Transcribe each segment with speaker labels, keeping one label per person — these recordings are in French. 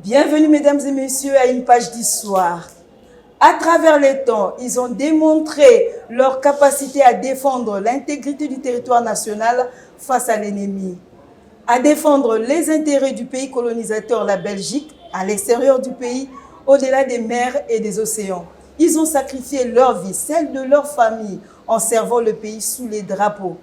Speaker 1: Bienvenue mesdames et messieurs à une page d'histoire. À travers les temps, ils ont démontré leur capacité à défendre l'intégrité du territoire national face à l'ennemi, à défendre les intérêts du pays colonisateur, la Belgique, à l'extérieur du pays, au-delà des mers et des océans. Ils ont sacrifié leur vie, celle de leur famille, en servant le pays sous les drapeaux.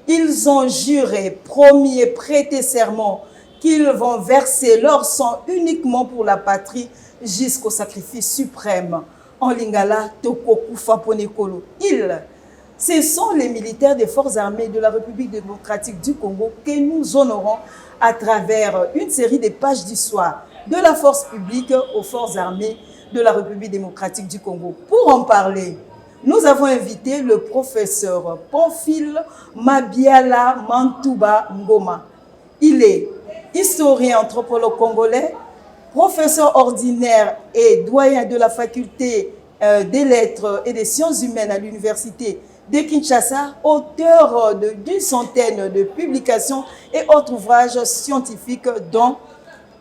Speaker 1: Ils ont juré, promis et prêté serment qu'ils vont verser leur sang uniquement pour la patrie jusqu'au sacrifice suprême. En lingala, tokoku faponekolo. Ils, ce sont les militaires des forces armées de la République démocratique du Congo que nous honorons à travers une série de pages d'histoire de la force publique aux forces armées de la République démocratique du Congo. Pour en parler, nous avons invité le professeur Pamphile Mabiala Mantouba Ngoma. Il est historien anthropologue congolais, professeur ordinaire et doyen de la faculté des lettres et des sciences humaines à l'université de Kinshasa, auteur d'une centaine de publications et autres ouvrages scientifiques dont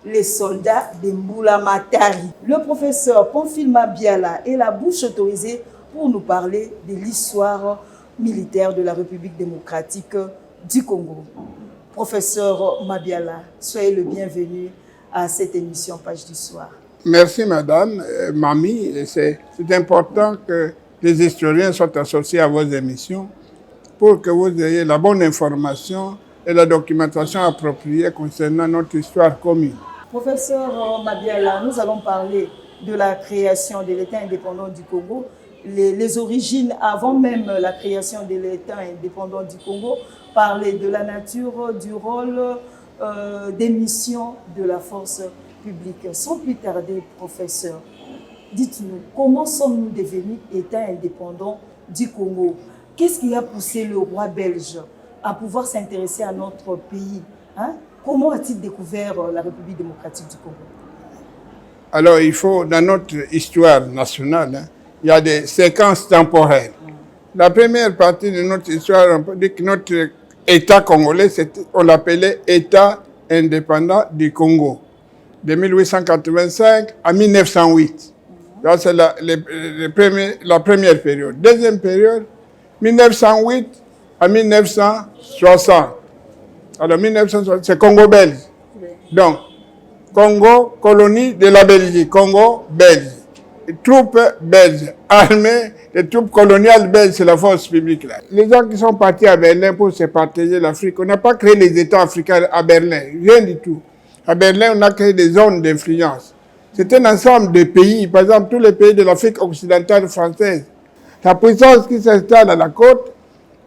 Speaker 1: Les soldats de Mbulamatari. Le professeur Pamphile Mabiala est la bouche autorisée pour nous parler de l'histoire militaire de la République démocratique du Congo. Professeur Mabiala, soyez le bienvenu à cette émission Page d'Histoire.
Speaker 2: Merci madame, Mamie. C'est important que les historiens soient associés à vos émissions pour que vous ayez la bonne information et la documentation appropriée concernant notre histoire commune.
Speaker 1: Professeur Mabiala, nous allons parler de la création de l'État indépendant du Congo, les origines avant même la création de l'État indépendant du Congo, parler de la nature, du rôle, des missions de la force publique. Sans plus tarder, professeur, dites-nous, comment sommes-nous devenus État indépendant du Congo? Qu'est-ce qui a poussé le roi belge à pouvoir s'intéresser à notre pays, hein? Comment a-t-il découvert la République démocratique du Congo?
Speaker 2: Alors, il faut, dans notre histoire nationale, hein, il y a des séquences temporelles. La première partie de notre histoire, on peut dire que notre État congolais, on l'appelait État indépendant du Congo, de 1885 à 1908. C'est la première période. Deuxième période, 1908 à 1960. Alors, 1960, c'est Congo belge. Donc, Congo, colonie de la Belgique, Congo belge. Les troupes belges, armées, les troupes coloniales belges, c'est la force publique là. Les gens qui sont partis à Berlin pour se partager l'Afrique, on n'a pas créé les États africains à Berlin, rien du tout. À Berlin, on a créé des zones d'influence. C'est un ensemble de pays, par exemple, tous les pays de l'Afrique occidentale française. La puissance qui s'installe à la côte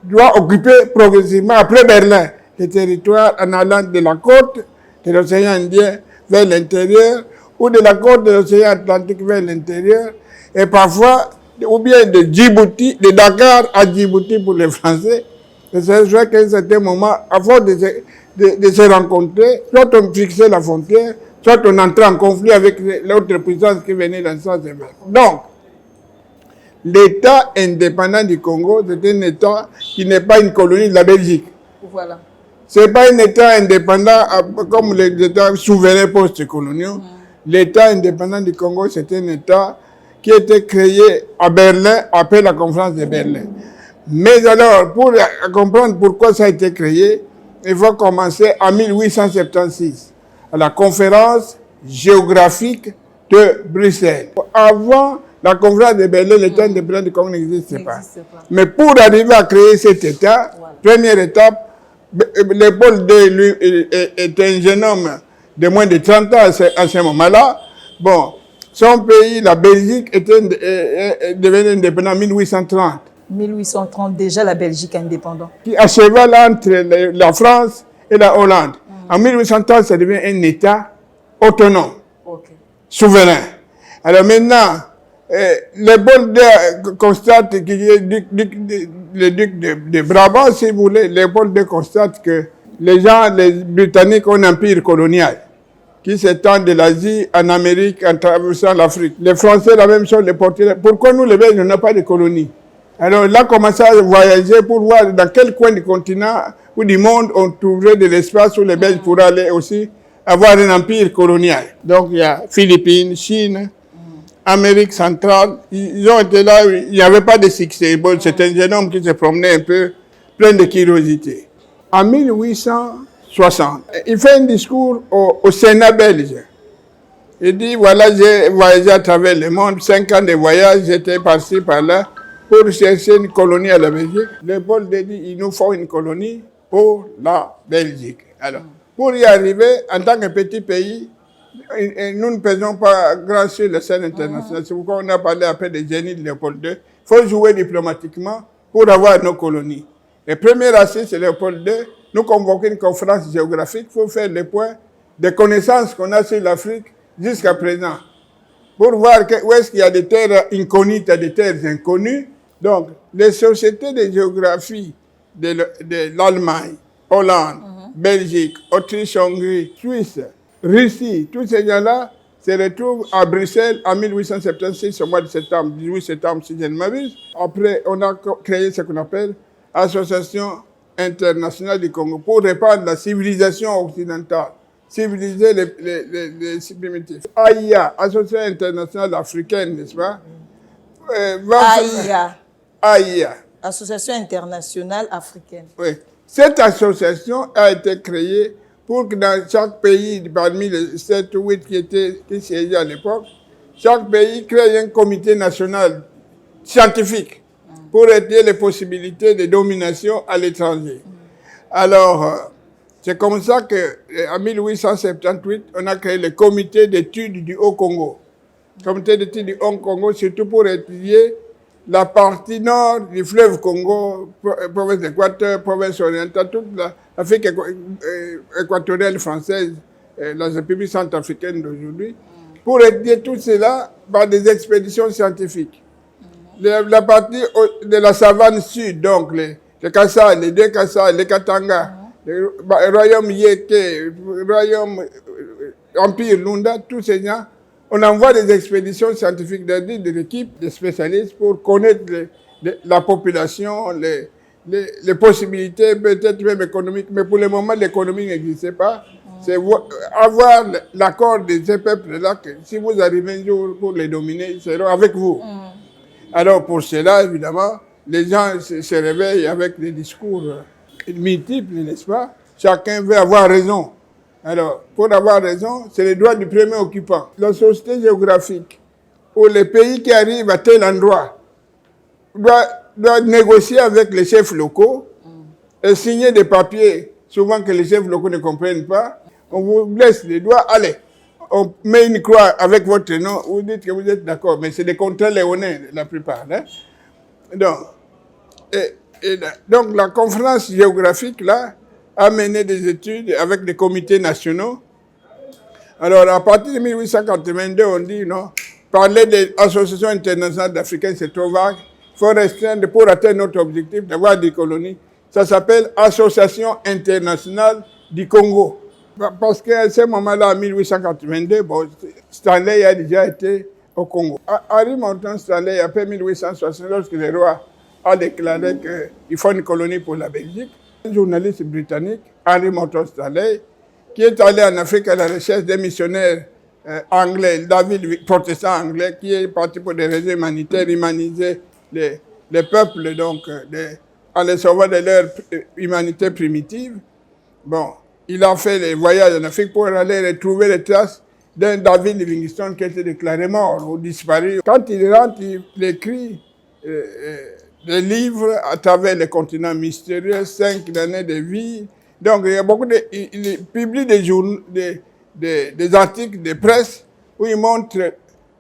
Speaker 2: doit occuper progressivement, après Berlin, les territoires en allant de la côte de l'océan Indien vers l'intérieur ou de la côte de l'océan Atlantique vers l'intérieur et parfois, ou bien de Djibouti, de Dakar à Djibouti pour les Français. C'est vrai qu'à un certain moment, à force de se rencontrer, soit on fixait la frontière, soit on entrait en conflit avec l'autre puissance qui venait dans ce sens inverse. Donc, l'État indépendant du Congo, c'est un État qui n'est pas une colonie de la Belgique.
Speaker 1: Voilà.
Speaker 2: Ce n'est pas un État indépendant comme les États souverains post-coloniaux. L'État indépendant du Congo, c'est un État qui a été créé à Berlin après la conférence de Berlin. Mais alors, pour comprendre pourquoi ça a été créé, il faut commencer en 1876, à la conférence géographique de Bruxelles. Avant la conférence de Berlin, l'État indépendant du Congo n'existait pas. Mais pour arriver à créer cet État, première étape, Léopold II, lui, était un jeune homme de moins de 30 ans à ce moment-là. Bon, son pays, la Belgique, était devenu indépendant en 1830.
Speaker 1: 1830, déjà la Belgique indépendante.
Speaker 2: Qui à cheval entre la France et la Hollande. En 1830, ça devient un État autonome, souverain. Alors maintenant, Léopold II constate qu'il est le duc de Brabant, si vous voulez. Léopold II constate que les Britanniques ont un empire colonial qui s'étend de l'Asie en Amérique en traversant l'Afrique. Les Français, la même chose, les Portugais. Pourquoi nous, les Belges, on n'a pas de colonie? Alors, il a commencé à voyager pour voir dans quel coin du continent ou du monde on trouverait de l'espace où les Belges pourraient aller aussi avoir un empire colonial. Donc il y a Philippines, Chine, Amérique centrale, ils ont été là, il n'y avait pas de succès. Bon, c'est un jeune homme qui se promenait un peu, plein de curiosité. En 1860, il fait un discours au Sénat belge. Il dit, voilà, j'ai voyagé à travers le monde, 5 ans de voyage, j'étais passé par là pour chercher une colonie à la Belgique. Léopold dit, il nous faut une colonie pour la Belgique. Alors, pour y arriver, en tant que petit pays, nous ne pesons pas grand sur la scène internationale. C'est pourquoi on a parlé après des génies de Léopold II. Il faut jouer diplomatiquement pour avoir nos colonies. Le premier assise, c'est Léopold II. Nous convoquons une conférence géographique pour faire le point des connaissances qu'on a sur l'Afrique jusqu'à présent. Pour voir où est-ce qu'il y a des terres incognites et des terres inconnues. Donc, les sociétés de géographie de l'Allemagne, Hollande, Belgique, Autriche-Hongrie, Suisse, Russie, tous ces gens-là se retrouvent à Bruxelles en 1876, au mois de septembre, 18 septembre, si je ne m'abuse. Après, on a créé ce qu'on appelle Association internationale du Congo pour répandre la civilisation occidentale, civiliser les primitifs. AIA, Association internationale africaine, n'est-ce pas?
Speaker 1: AIA.
Speaker 2: AIA.
Speaker 1: Association internationale africaine.
Speaker 2: Oui. Cette association a été créée pour que dans chaque pays, parmi les 7 ou 8 qui siégeaient à l'époque, chaque pays crée un comité national scientifique pour aider les possibilités de domination à l'étranger. Alors, c'est comme ça qu'en 1878, on a créé le comité d'études du Haut-Congo. Le comité d'études du Haut-Congo, surtout pour étudier la partie nord du fleuve Congo, province d'Équateur, province orientale, toute l'Afrique équatoriale française, la République centrafricaine d'aujourd'hui, pour étudier tout cela par des expéditions scientifiques. La partie de la savane sud, donc les Kassai, les 2 Kassai, les Katanga, le royaume Yeke, le royaume Empire Lunda, tous ces gens, on envoie des expéditions scientifiques de l'équipe, des spécialistes pour connaître la population, les possibilités, peut-être même économiques. Mais pour le moment, l'économie n'existait pas. C'est avoir l'accord de ces peuples-là, que si vous arrivez un jour pour les dominer, ils seront avec vous. Alors pour cela, évidemment, les gens se réveillent avec des discours multiples, n'est-ce pas? Chacun veut avoir raison. Alors, pour avoir raison, c'est le droit du premier occupant. La société géographique, où les pays qui arrivent à tel endroit doivent négocier avec les chefs locaux et signer des papiers, souvent que les chefs locaux ne comprennent pas. On vous laisse les doigts, allez, on met une croix avec votre nom, vous dites que vous êtes d'accord, mais c'est des contrats léonins, la plupart. Hein? Donc, la conférence géographique, là, a mené des études avec des comités nationaux. Alors, à partir de 1882, on dit, non, parler des associations internationales d'Africains, c'est trop vague. Il faut restreindre pour atteindre notre objectif d'avoir des colonies. Ça s'appelle Association internationale du Congo. Parce qu'à ce moment-là, en 1882, bon, Stanley a déjà été au Congo. Henri Morton Stanley, après 1860, lorsque le roi a déclaré qu'il faut une colonie pour la Belgique, un journaliste britannique, Henry Morton Stanley, qui est allé en Afrique à la recherche des missionnaires anglais, David, protestant anglais, qui est parti pour des raisons humanitaires, humaniser les peuples, donc, en les sauvant de leur humanité primitive. Bon, il a fait les voyages en Afrique pour aller retrouver les traces d'un David Livingstone qui a été déclaré mort ou disparu. Quand il rentre, il écrit des livres à travers les continents mystérieux, 5 années de vie. Donc, il y a beaucoup il publie des articles de presse où il montre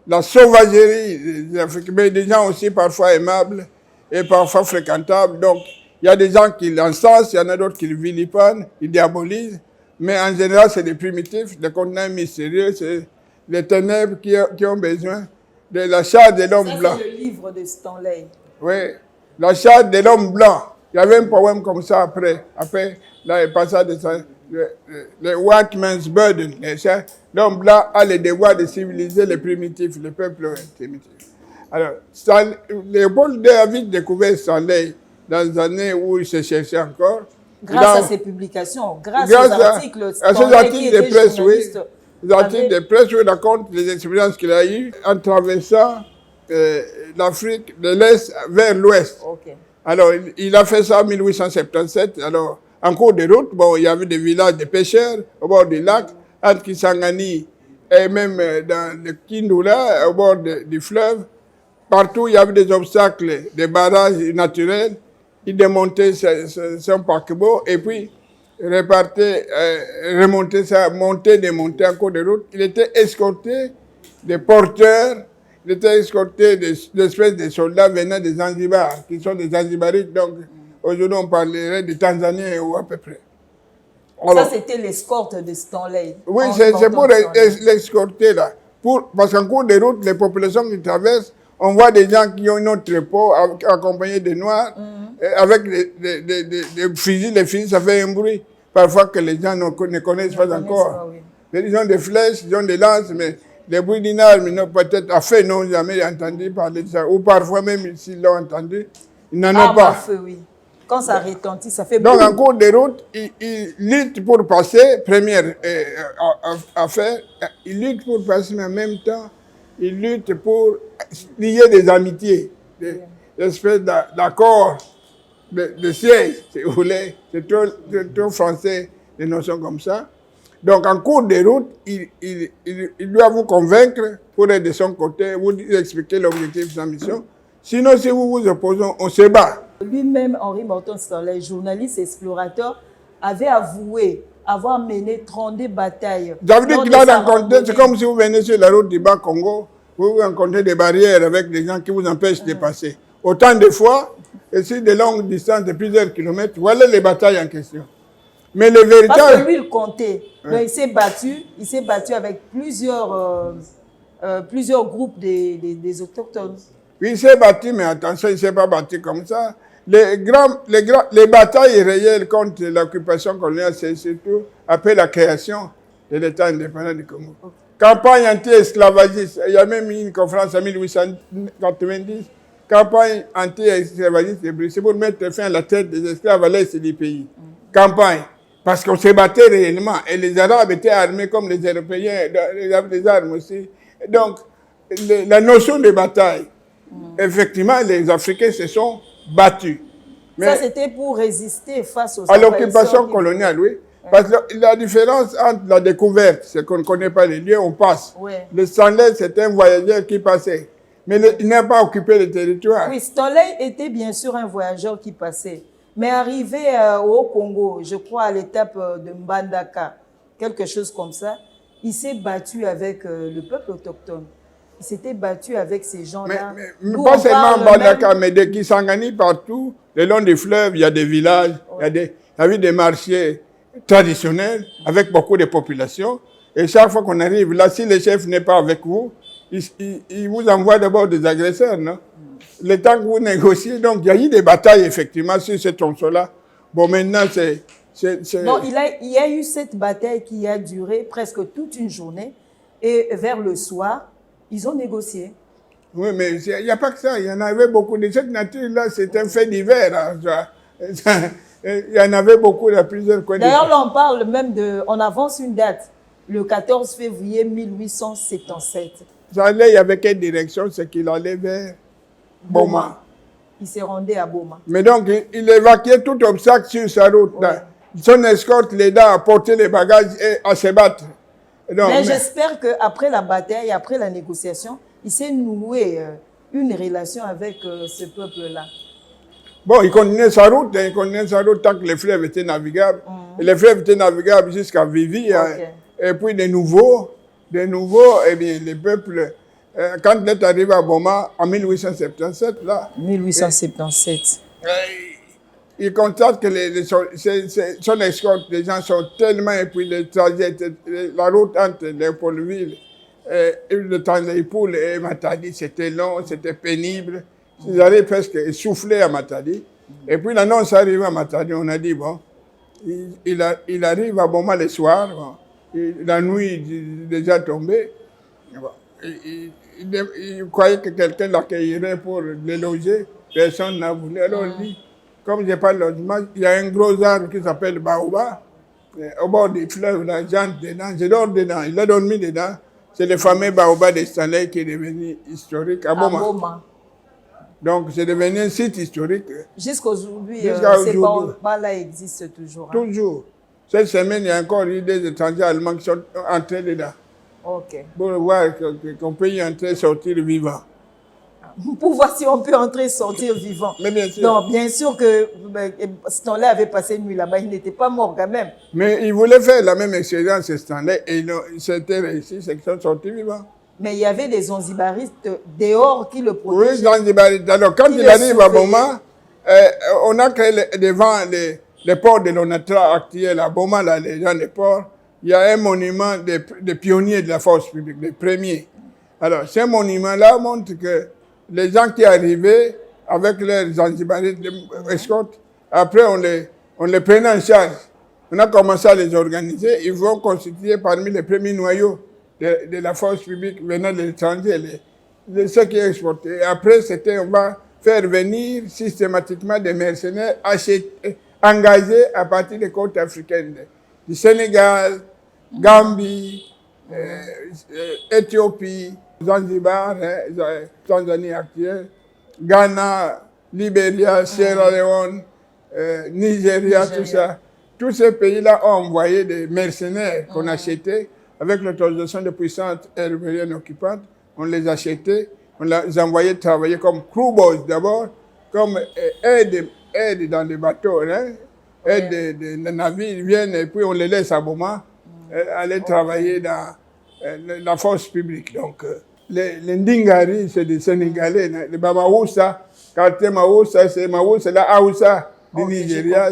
Speaker 2: la sauvagerie des Africains, mais des gens aussi parfois aimables et parfois fréquentables. Donc, il y a des gens qui l'encensent, il y en a d'autres qui le vilipendent, ils diabolisent. Mais en général, c'est des primitifs, des continents mystérieux, c'est les ténèbres qui ont besoin de la chair de l'homme blanc.
Speaker 1: C'est le livre de Stanley.
Speaker 2: Oui, la chair de l'homme blanc. Il y avait un poème comme ça après. Après, là, il passait de ça. Le white man's burden. L'homme blanc a le devoir de civiliser les primitifs, les peuples primitifs. Alors, Léopold II a vite découvert Stanley dans les années où il se cherchait encore.
Speaker 1: Grâce à ces publications, grâce aux articles
Speaker 2: à ces articles de presse, oui. Les articles de presse où il raconte les expériences qu'il a eues en traversant l'Afrique de l'Est vers l'Ouest.
Speaker 1: Okay.
Speaker 2: Alors, il a fait ça en 1877. Alors, en cours de route, bon, il y avait des villages de pêcheurs au bord du lac, entre Kisangani et même dans le Kindoula, au bord du fleuve. Partout, il y avait des obstacles, des barrages naturels. Il démontait son paquebot et puis repartait, remontait ça, montait, démontait en cours de route. Il était escorté des porteurs, il était escorté d'espèces de soldats venant des Zanzibar, qui sont des Zanzibarites. Donc, aujourd'hui, on parlerait des Tanzaniens ou à peu près.
Speaker 1: Alors, ça, c'était l'escorte de Stanley.
Speaker 2: Oui, c'est pour l'escorter là. Parce qu'en cours de route, les populations qui traversent, on voit des gens qui ont notre repos accompagnés de Noirs, avec des fusils. Les fusils, ça fait un bruit. Parfois que les gens ne connaissent pas encore. Oui. Ils ont des flèches, ils ont des lances, mais les bruits d'une arme, peut-être à fait, n'ont jamais entendu parler de ça. Ou parfois même, s'ils l'ont entendu, ils n'en ont pas.
Speaker 1: Feu, oui. Quand ça retentit, ça fait
Speaker 2: donc, en cours de route, ils luttent pour passer, première affaire, ils luttent pour passer, mais en même temps, ils luttent pour lier des amitiés, des espèces d'accords, de siège, si vous voulez. C'est trop français, des notions comme ça. Donc, en cours de route, il doit vous convaincre pour être de son côté, vous expliquer l'objectif de sa mission. Sinon, si vous vous opposez, on se bat.
Speaker 1: Lui-même, Henri Morton Stanley, journaliste et explorateur, avait avoué avoir mené 32 batailles.
Speaker 2: Ça veut dire qu'il a rencontré, c'est comme si vous venez sur la route du Bas-Congo, vous rencontrez des barrières avec des gens qui vous empêchent de passer. Autant de fois, et sur de longues distances de plusieurs kilomètres, voilà les batailles en question. Mais le véritable...
Speaker 1: Parce que lui, il comptait. Donc, il s'est battu avec plusieurs groupes des autochtones.
Speaker 2: Oui, il s'est battu, mais attention, il ne s'est pas battu comme ça. Les batailles réelles contre l'occupation coloniale, c'est surtout après la création de l'État indépendant du Congo. Okay. Campagne anti-esclavagiste, il y a même eu une conférence en 1890, campagne anti-esclavagiste de Bruxelles pour mettre fin à la traite des esclaves à l'est du pays. Campagne, parce qu'on se battait réellement, et les Arabes étaient armés comme les Européens, ils avaient des armes aussi. Donc, la notion de bataille, effectivement, les Africains se sont battus.
Speaker 1: Mais ça, c'était pour résister face aux
Speaker 2: à l'occupation coloniale, oui. Parce que la différence entre la découverte, c'est qu'on ne connaît pas les lieux, on passe.
Speaker 1: Ouais.
Speaker 2: Le Stanley, c'était un voyageur qui passait. Mais il n'a pas occupé le territoire.
Speaker 1: Oui, Stanley était bien sûr un voyageur qui passait. Mais arrivé au Congo, je crois à l'étape de Mbandaka, quelque chose comme ça, il s'est battu avec le peuple autochtone. Il s'était battu avec ces gens-là.
Speaker 2: Mais pas seulement Mbandaka, mais de Kisangani partout, le long des fleuves, il y a des villages, il y a des marchés traditionnels avec beaucoup de population. Et chaque fois qu'on arrive là, si le chef n'est pas avec vous, il vous envoie d'abord des agresseurs, non? Le temps que vous négociez, donc il y a eu des batailles effectivement sur ce tronçon-là. Bon, maintenant, c'est...
Speaker 1: Non, il y a eu cette bataille qui a duré presque toute une journée. Et vers le soir, ils ont négocié.
Speaker 2: Oui, mais il n'y a pas que ça. Il y en avait beaucoup. De cette nature-là, c'est un fait divers. Hein. Il y en avait beaucoup dans plusieurs coins.
Speaker 1: D'ailleurs, là, on parle même de... On avance une date, le 14 février 1877.
Speaker 2: Ça allait, il y avait quelle direction? C'est qu'il allait vers Boma.
Speaker 1: Il s'est rendu à Boma.
Speaker 2: Mais donc, il évacuait tout obstacle sur sa route. Ouais. Son escorte l'aida à porter les bagages et à se battre. Donc,
Speaker 1: mais j'espère qu'après la bataille, après la négociation, il s'est noué une relation avec ce peuple-là.
Speaker 2: Bon, il continuait sa route tant que les fleuves étaient navigables. Et les fleuves étaient navigables jusqu'à Vivi. Hein. Et puis de nouveau, eh bien, les peuples, quand il est arrivé à Boma en 1877, là...
Speaker 1: 1877.
Speaker 2: Il constate que son escorte, les gens sont tellement épuisés, la route entre Léopoldville et le temps des poules et Matadi, c'était long, c'était pénible. Ils allaient presque essouffler à Matadi. Et puis l'annonce arrive à Matadi, on a dit, bon, il arrive à Boma le soir, bon, la nuit est déjà tombée. Bon, il croyait que quelqu'un l'accueillerait pour le loger, personne n'a voulu. Alors il dit, comme je parle logement, il y a un gros arbre qui s'appelle Baoba, au bord du fleuve, là, j'entre dedans, je dors dedans, il a dormi dedans. C'est le fameux Baoba de Stanley qui est devenu historique à Boma. Donc, c'est devenu un site historique.
Speaker 1: Jusqu'à aujourd'hui, ces Baobas-là existent toujours. Hein?
Speaker 2: Toujours. Cette semaine, il y a encore eu des étrangers allemands qui sont entrés dedans.
Speaker 1: Ok.
Speaker 2: Pour voir qu'on peut y entrer et sortir vivant.
Speaker 1: Pour voir si on peut entrer et sortir vivant.
Speaker 2: Mais bien sûr.
Speaker 1: Non, bien sûr que Stanley avait passé une nuit là-bas, il n'était pas mort quand même.
Speaker 2: Mais il voulait faire la même expérience Stanley et c'était réussi, c'est qu'ils sont sortis vivants.
Speaker 1: Mais il y avait des zanzibaristes dehors qui le protégeaient.
Speaker 2: Oui, zanzibaristes. Alors, quand il arrive à Boma, on a créé devant les ports de l'ONATRA actuels à Boma, là, les gens des ports, il y a un monument des pionniers de la force publique, des premiers. Alors, ce monument-là montre que les gens qui arrivaient avec leurs zanzibaristes escortes, après on les prenait en charge. On a commencé à les organiser. Ils vont constituer parmi les premiers noyaux de la force publique venant de l'étranger, ceux qui exportaient. Et après, on va faire venir systématiquement des mercenaires engagés à partir des côtes africaines, du Sénégal, Gambie, Éthiopie, Zanzibar, Tanzanie actuelle, Ghana, Libéria, Sierra Leone, Nigeria, tout ça. Tous ces pays-là ont envoyé des mercenaires qu'on achetait avec l'autorisation de puissantes européennes occupantes. On les achetait, on les envoyait travailler comme crew boys d'abord, comme aide dans les bateaux, hein, aide des navires, ils viennent et puis on les laisse à Boma aller travailler dans la force publique. Donc, les Ndingari, c'est des Sénégalais, les Bamaoussa, quartier Maoussa, c'est la Aoussa du Nigeria.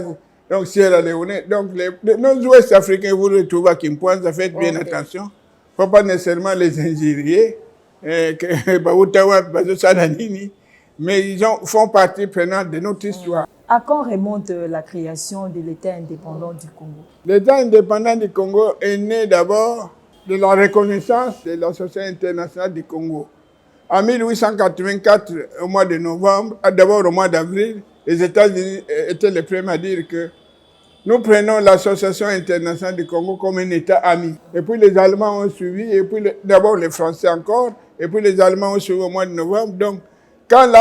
Speaker 2: Donc, Sierra Leone. Donc, nos Ouest-Africains, vous les retrouvez à Kimpoanza, faites bien attention. Il ne faut pas nécessairement les injurier, mais ils font partie prenante de notre histoire.
Speaker 1: À quand remonte la création de l'État indépendant du Congo?
Speaker 2: L'État indépendant du Congo est né d'abord de la reconnaissance de l'Association internationale du Congo. En 1884, au mois de novembre, d'abord au mois d'avril, les États-Unis étaient les premiers à dire que nous prenons l'Association internationale du Congo comme un État ami. Et puis les Allemands ont suivi, et puis d'abord les Français encore, et puis les Allemands ont suivi au mois de novembre. Donc, quand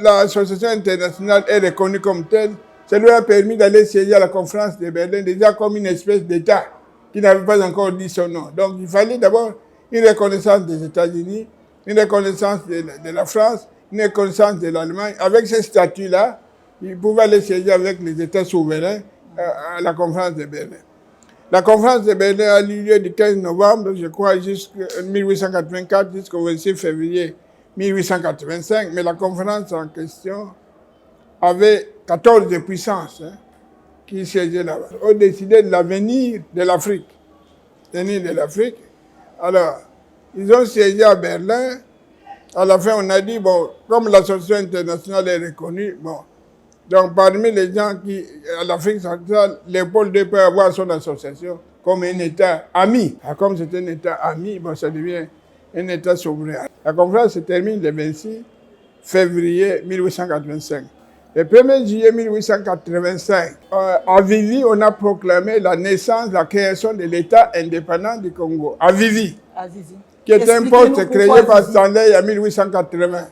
Speaker 2: l'Association internationale est reconnue comme telle, ça lui a permis d'aller siéger à la conférence de Berlin, déjà comme une espèce d'État qui n'avait pas encore dit son nom. Donc, il fallait d'abord une reconnaissance des États-Unis, une reconnaissance de la France, une reconnaissance de l'Allemagne. Avec ce statut-là, il pouvait aller siéger avec les États souverains à la conférence de Berlin. La conférence de Berlin a eu lieu du 15 novembre, je crois, jusqu'en 1884 jusqu'au 26 février 1885, mais la conférence en question avait 14 puissances qui siégeaient là-bas. On décidé de l'avenir de l'Afrique. Alors, ils ont siégé à Berlin. À la fin, on a dit, bon, comme l'association internationale est reconnue, bon, donc parmi les gens qui, à l'Afrique centrale, Léopold II peut avoir son association comme un État ami. Comme c'est un État ami, bon, ça devient un État souverain. La conférence se termine le 26 février 1885. Le 1er juillet 1885, à Vivi, on a proclamé la naissance, la création de l'État indépendant du Congo. À Vivi. Qui est un poste créé par Stanley en 1880.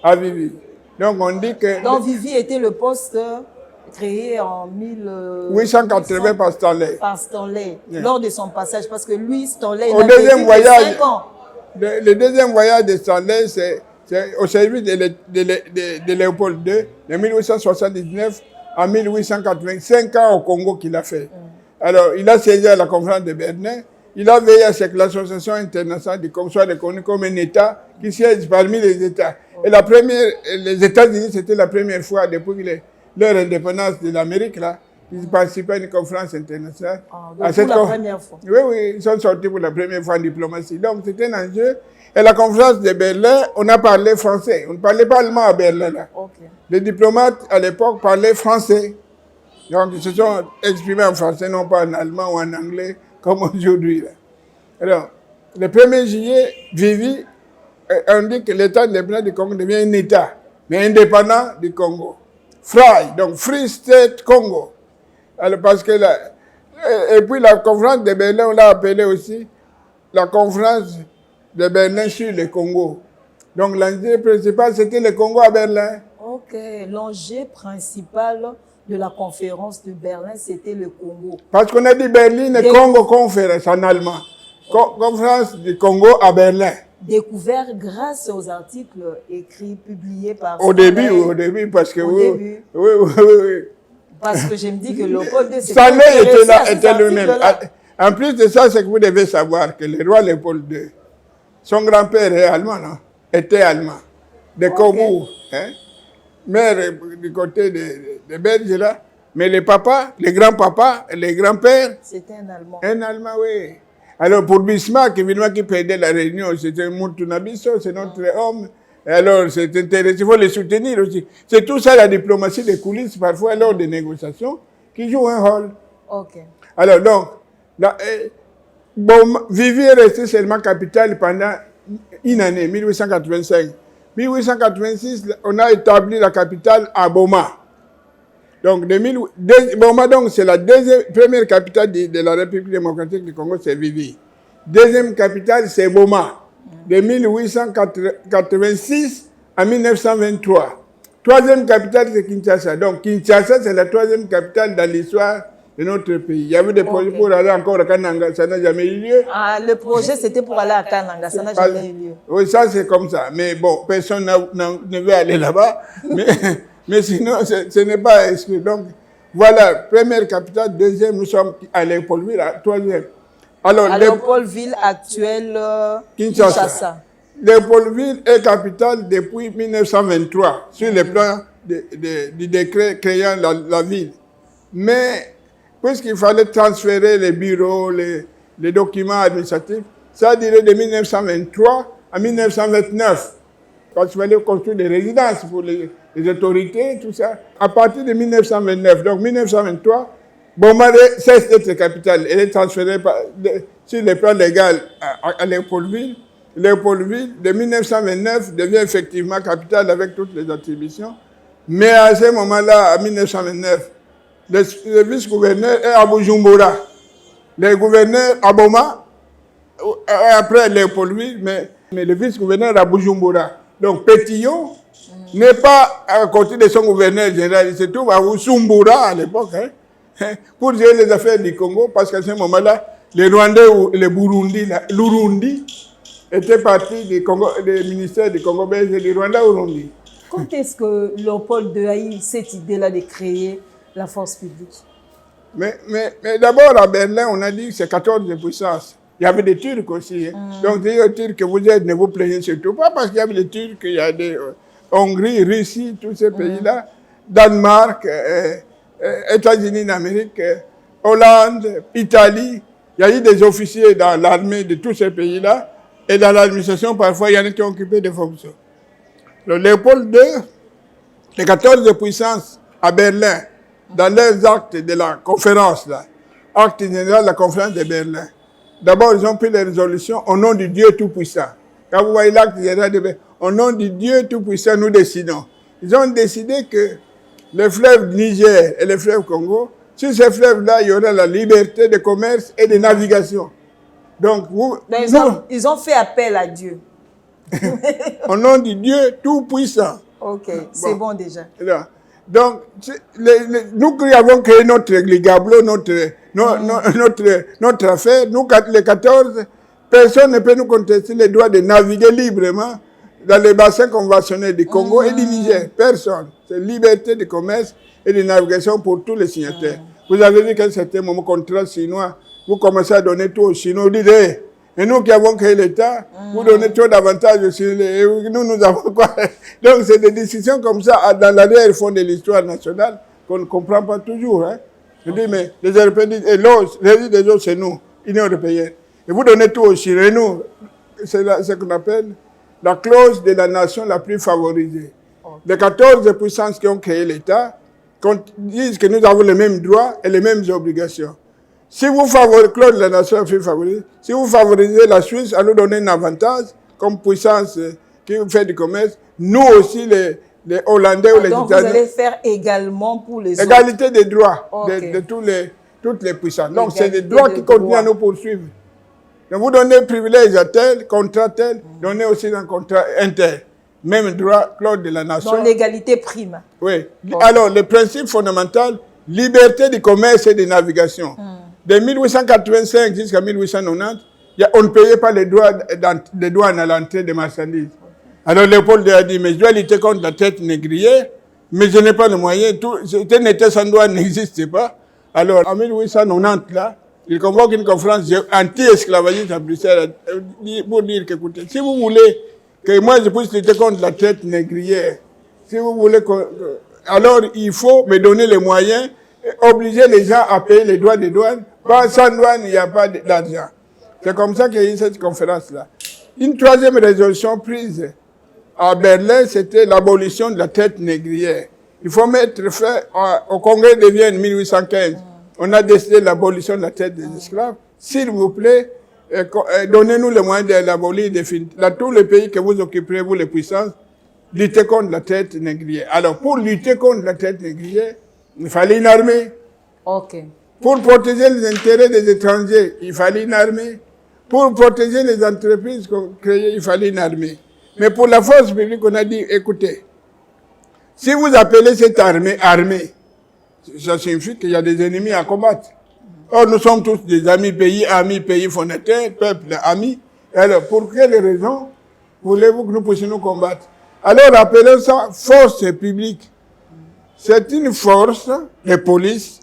Speaker 2: À Vivi. Donc on dit que...
Speaker 1: Donc Vivi était le poste créé en
Speaker 2: 1880 par Stanley.
Speaker 1: Par Stanley, lors de son passage, parce que lui, Stanley,
Speaker 2: il a vécu 5 ans. Le deuxième voyage de Stanley, c'est au service de Léopold II, de 1879 à 1885 ans au Congo qu'il a fait. Alors, il a siégé à la conférence de Berlin. Il a veillé à ce que l'association internationale du Congo soit reconnue comme un État qui siège parmi les États. Et les États-Unis, c'était la première fois depuis leur indépendance de l'Amérique, là, ils participaient à une conférence internationale.
Speaker 1: Pour la première fois.
Speaker 2: Oui, ils sont sortis pour la première fois en diplomatie. Donc, c'était un enjeu. Et la conférence de Berlin, on a parlé français. On ne parlait pas allemand à Berlin, là. Les diplomates, à l'époque, parlaient français. Donc, ils se sont exprimés en français, non pas en allemand ou en anglais, comme aujourd'hui, là. Alors, le 1er juillet, Vivi, on dit que l'État indépendant du Congo devient un État, mais indépendant du Congo. FRAI, donc Free State Congo. Alors, parce que et puis la conférence de Berlin, on l'a appelée aussi la conférence de Berlin sur le Congo. Donc l'enjeu principal, c'était le Congo à Berlin.
Speaker 1: Ok, l'enjeu principal de la conférence de Berlin, c'était le Congo.
Speaker 2: Parce qu'on a dit Berlin et Congo Conference en allemand. Conférence du Congo à Berlin.
Speaker 1: Découvert grâce aux articles écrits, publiés par...
Speaker 2: Au début, parce que...
Speaker 1: Oui. Parce que je me dis que Léopold II...
Speaker 2: Stanley était lui-même. En plus de ça, c'est que vous devez savoir que le roi Léopold II, son grand-père est allemand, non? Était allemand. De Cobourg, hein? Mère du côté de Belge, là. Mais les papas, les grands-papas, les grands-pères...
Speaker 1: C'était un Allemand.
Speaker 2: Un Allemand, oui. Alors, pour Bismarck, évidemment, qui présidait la réunion, c'était Moutouna-Bisso, c'est notre homme. Et alors, c'est intéressant, il faut les soutenir aussi. C'est tout ça, la diplomatie des coulisses, parfois, lors des négociations, qui joue un rôle.
Speaker 1: Ok.
Speaker 2: Alors, donc, Vivi est resté seulement capitale pendant une année, 1885. 1886, on a établi la capitale à Boma. Donc, Boma, donc, c'est la première capitale de la République démocratique du Congo, c'est Vivi. Deuxième capitale, c'est Boma, de 1886 à 1923. Troisième capitale, c'est Kinshasa. Donc, Kinshasa, c'est la troisième capitale dans l'histoire de notre pays. Il y avait des projets pour aller encore à Kananga, ça n'a jamais eu lieu.
Speaker 1: Ah, le projet, c'était pour aller à Kananga, ça n'a jamais eu lieu.
Speaker 2: Oui, ça, c'est comme ça. Mais bon, personne ne veut aller là-bas. Mais sinon, ce n'est pas exclu. Donc, voilà, première capitale, deuxième, nous sommes à Léopoldville, troisième. Alors,
Speaker 1: à Léopoldville actuelle, Kinshasa.
Speaker 2: Léopoldville est capitale depuis 1923, sur le plan du décret créant la ville. Mais, puisqu'il fallait transférer les bureaux, les documents administratifs, ça a duré de 1923 à 1929. Parce qu'il fallait construire des résidences pour les autorités, tout ça. À partir de 1929, donc 1923, Boma cesse d'être capitale. Elle est transférée sur le plan légal à Léopoldville. Léopoldville, de 1929, devient effectivement capitale avec toutes les attributions. Mais à ce moment-là, en 1929, le vice-gouverneur est à Bujumbura. Le gouverneur à Boma, après Léopoldville, mais le vice-gouverneur à Bujumbura. Donc Pétillon n'est pas à côté de son gouverneur général, il se trouve à Bujumbura à l'époque, hein, pour gérer les affaires du Congo, parce qu'à ce moment-là, les Rwandais ou les Burundi, l'Urundi, étaient partis du ministère du Congo belge et du Rwanda au Burundi.
Speaker 1: Quand est-ce que Léopold II a eu cette idée-là de créer la force publique? Mais
Speaker 2: d'abord, à Berlin, on a dit que c'est 14 de puissance. Il y avait des Turcs aussi. Hein. Donc, les Turcs que vous êtes, ne vous plaignez surtout pas parce qu'il y avait des Turcs, il y a des Hongrie, Russie, tous ces pays-là, Danemark, États-Unis d'Amérique, Hollande, Italie. Il y a eu des officiers dans l'armée de tous ces pays-là. Et dans l'administration, parfois, il y en a qui ont occupé des fonctions. Le Léopold II, les 14 de puissance à Berlin, dans leurs actes de la conférence, là, acte général de la conférence de Berlin, d'abord, ils ont pris les résolutions au nom du Dieu Tout-Puissant. Quand vous voyez l'acte général de Berlin, au nom du Dieu Tout-Puissant, nous décidons. Ils ont décidé que le fleuve Niger et le fleuve Congo, sur ces fleuves-là, il y aurait la liberté de commerce et de navigation. Donc,
Speaker 1: ils ont fait appel à Dieu.
Speaker 2: Au nom du Dieu Tout-Puissant.
Speaker 1: Ok, c'est bon déjà.
Speaker 2: Donc, nous qui avons créé notre Ligablo, notre affaire, nous, les 14, personne ne peut nous contester les droits de naviguer librement dans les bassins conventionnels du Congo et du Niger. Personne. C'est liberté de commerce et de navigation pour tous les signataires. Vous avez vu qu'à un certain moment, contrat chinois, vous commencez à donner tout aux Chinois. Vous dites, hey, et nous qui avons créé l'État, vous donnez trop d'avantages aux Chinois. Et nous avons quoi? Donc, c'est des décisions comme ça, dans l'arrière-fond de l'histoire nationale, qu'on ne comprend pas toujours. Hein. Je dis, mais les Européens disent, et l'eau, les autres, c'est nous, Union européenne. Et vous donnez tout aux Chinois. Et nous, c'est ce qu'on appelle la clause de la nation la plus favorisée. Les 14 puissances qui ont créé l'État disent que nous avons les mêmes droits et les mêmes obligations. Si vous favorisez, clause de la nation la plus favorisée, si vous favorisez la Suisse à nous donner un avantage comme puissance qui fait du commerce, nous aussi, les Hollandais ou les
Speaker 1: donc
Speaker 2: Italiens.
Speaker 1: vous allez faire également pour les
Speaker 2: Égalité des droits
Speaker 1: Okay.
Speaker 2: de toutes les puissances. Donc c'est
Speaker 1: Égalité
Speaker 2: des droits qui
Speaker 1: de
Speaker 2: continuent
Speaker 1: droits.
Speaker 2: à nous poursuivre. Donc vous donnez privilège à tel, contrat tel, donnez aussi un contrat inter. Même droit, clause de la nation.
Speaker 1: Donc l'égalité prime.
Speaker 2: Oui.
Speaker 1: Okay.
Speaker 2: Alors, le principe fondamental, liberté du commerce et de navigation. De 1885 jusqu'à 1890, on ne payait pas les douanes à l'entrée des marchandises. Alors Léopold a dit, mais je dois lutter contre la traite négrière, mais je n'ai pas le moyen. Un État sans douane n'existait pas. Alors, en 1890, là, il convoque une conférence anti-esclavagiste à Bruxelles pour dire qu'écoutez, si vous voulez que moi je puisse lutter contre la traite négrière, si vous voulez alors il faut me donner les moyens, obliger les gens à payer les droits des douanes. Sans douane, il n'y a pas d'argent. C'est comme ça qu'il y a eu cette conférence-là. Une troisième résolution prise à Berlin, c'était l'abolition de la traite négrière. Il faut mettre fin au Congrès de Vienne 1815. On a décidé l'abolition de la traite des esclaves. S'il vous plaît, donnez-nous les moyens de l'abolir définitivement. Dans tous les pays que vous occuperez, vous les puissances, lutter contre la traite négrière. Alors, pour lutter contre la traite négrière, il fallait une armée.
Speaker 1: Ok.
Speaker 2: Pour protéger les intérêts des étrangers, il fallait une armée. Pour protéger les entreprises qu'on créait, il fallait une armée. Mais pour la force publique, on a dit, écoutez, si vous appelez cette armée, ça signifie qu'il y a des ennemis à combattre. Or, nous sommes tous des amis fondateurs, peuple, amis. Alors, pour quelles raisons voulez-vous que nous puissions nous combattre? Alors, appelons ça force publique. C'est une force de police,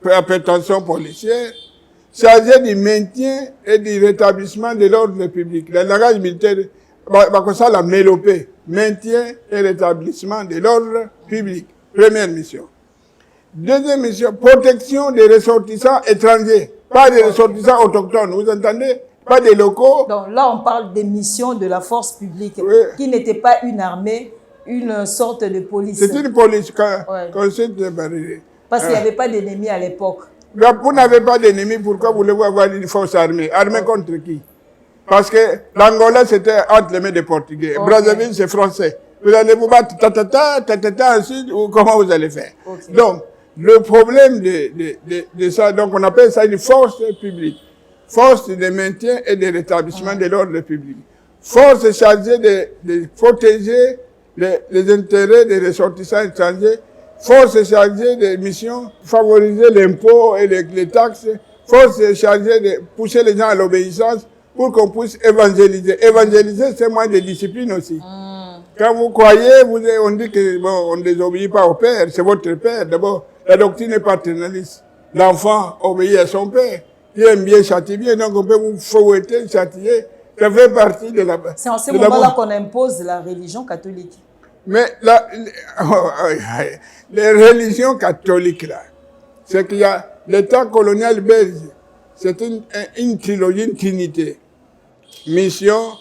Speaker 2: à prétention policière, chargée du maintien et du rétablissement de l'ordre public. Le langage militaire, c'est ça la mélopée. Maintien et rétablissement de l'ordre public. Première mission. Deuxième mission, protection des ressortissants étrangers. Pas des ressortissants autochtones, vous entendez? Pas des locaux.
Speaker 1: Donc là, on parle des missions de la force publique,
Speaker 2: Oui.
Speaker 1: qui n'était pas une armée, une sorte de police.
Speaker 2: C'est une police
Speaker 1: Ouais. Parce qu'il n'y avait pas d'ennemis à l'époque.
Speaker 2: Vous n'avez pas d'ennemis, pourquoi voulez-vous avoir une force armée? Armée contre qui? Parce que l'Angola, c'était entre les mains des Portugais.
Speaker 1: Okay.
Speaker 2: Brazzaville, c'est français. Vous allez vous battre ensuite, ou comment vous allez faire?
Speaker 1: Okay.
Speaker 2: Donc, le problème de ça, donc on appelle ça une force publique. Force de maintien et de rétablissement de l'ordre public. Force chargée de protéger les intérêts des ressortissants étrangers. Force chargée de missions, favoriser l'impôt et les taxes. Force chargée de pousser les gens à l'obéissance pour qu'on puisse évangéliser. Évangéliser, c'est moins de discipline aussi. Quand vous croyez, on dit que on ne désobéit pas au père, c'est votre père. D'abord, la doctrine est paternaliste. L'enfant obéit à son père. Il aime bien châtier bien, donc on peut vous fouetter, châtier. Ça fait partie de la...
Speaker 1: C'est en ce moment-là qu'on impose la religion catholique.
Speaker 2: Mais les religions catholiques, là, c'est qu'il y a l'État colonial belge, c'est une trilogie, une trinité. Mission,